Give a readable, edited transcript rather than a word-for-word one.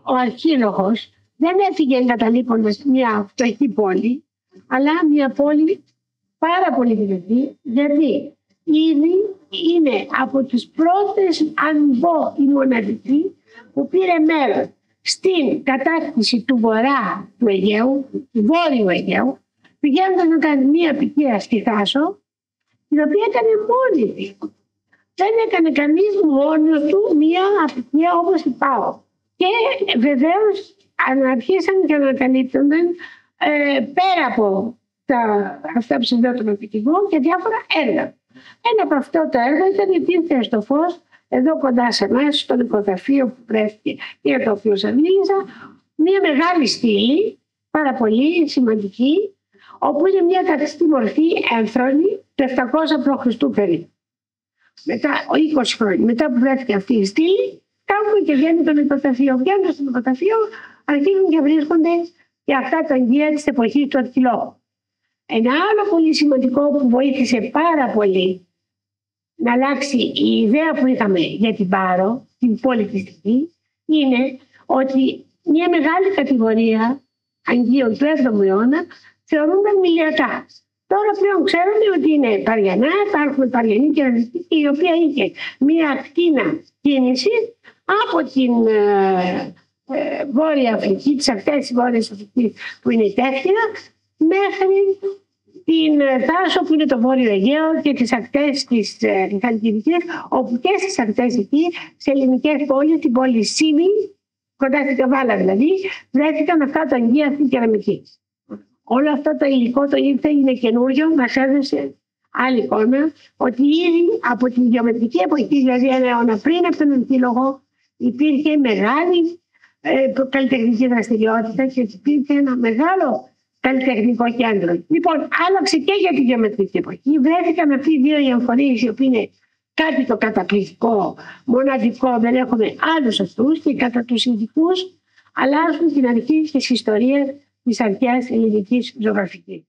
ο αρχήλογος δεν έφυγε εγκαταλείποντας μια φτωχή πόλη, αλλά μια πόλη πάρα πολύ δυνατή, γιατί ήδη είναι από τις πρώτες, αν πω η μοναδική, που πήρε μέρος στην κατάκτηση του βορρά του Αιγαίου, του βόρειου Αιγαίου, πηγαίνοντας να κάνει μια απικία στη Θάσο, την οποία έκανε μόνη της. Δεν έκανε κανείς μόνο του μια απικία όπως η ΠΑΟ. Και βεβαίως αρχίσαν και ανακαλύπτονταν πέρα από αυτά που συνδέονταν με φοιτητικό και διάφορα έργα. Ένα από αυτό το έργο ήταν η Τύρκεια στο φως, εδώ κοντά σε εμάς, στο νοικοταφείο που βρέθηκε για το οποίο σας μίλησα, μια μεγάλη στήλη, πάρα πολύ σημαντική, όπου είναι μια καθιστή μορφή ένθρονη, το 700 π.Χ. περίπου. Μετά, 20 χρόνια μετά που βρέθηκε αυτή η στήλη, κάπου και βγαίνει το νοικοταφείο. Βγαίνοντας στο νοικοταφείο, αρχίζουν και βρίσκονται και αυτά τα αγγεία της εποχής του Αρχιλόγου. Ένα άλλο πολύ σημαντικό που βοήθησε πάρα πολύ να αλλάξει η ιδέα που είχαμε για την Πάρο, την πολιτιστική, είναι ότι μια μεγάλη κατηγορία αγγείων του 7ου αιώνα θεωρούνταν μιλιακά. Τώρα πλέον ξέρουμε ότι είναι παριανά, υπάρχουν παριανοί και ραζιστικοί, η οποία είχε μια ακτίνα κίνηση από την Βόρεια Αφρική, τις ακτές της Βόρειας Αφρικής που είναι η Τέρκυρα, μέχρι την Θάσο που είναι το Βόρειο Αιγαίο και τις ακτές της Χαλκιδικής, όπου και στις ακτές εκεί, σε ελληνικές πόλεις, την πόλη Σίμη, κοντά στην Καβάλα δηλαδή, βρέθηκαν αυτά τα αγγεία στην κεραμική. Όλο αυτό το υλικό το ήρθε, είναι καινούριο, μας έδωσε άλλη εικόνα ότι ήδη από την γεωμετρική εποχή, δηλαδή ένα αιώνα πριν από τον Αρχήλογο, υπήρχε μεγάλη καλλιτεχνική δραστηριότητα και υπήρχε ένα μεγάλο καλλιτεχνικό κέντρο. Λοιπόν, άλλαξε και για τη γεωμετρική εποχή. Βρέθηκαν αυτοί οι δύο εμφορίες, οι οποίοι είναι κάτι το καταπληκτικό, μοναδικό, δεν έχουμε άλλους αυτούς, και κατά τους ειδικούς αλλάζουν την αρχή της ιστορίας της αρχαίας ελληνικής ζωγραφικής.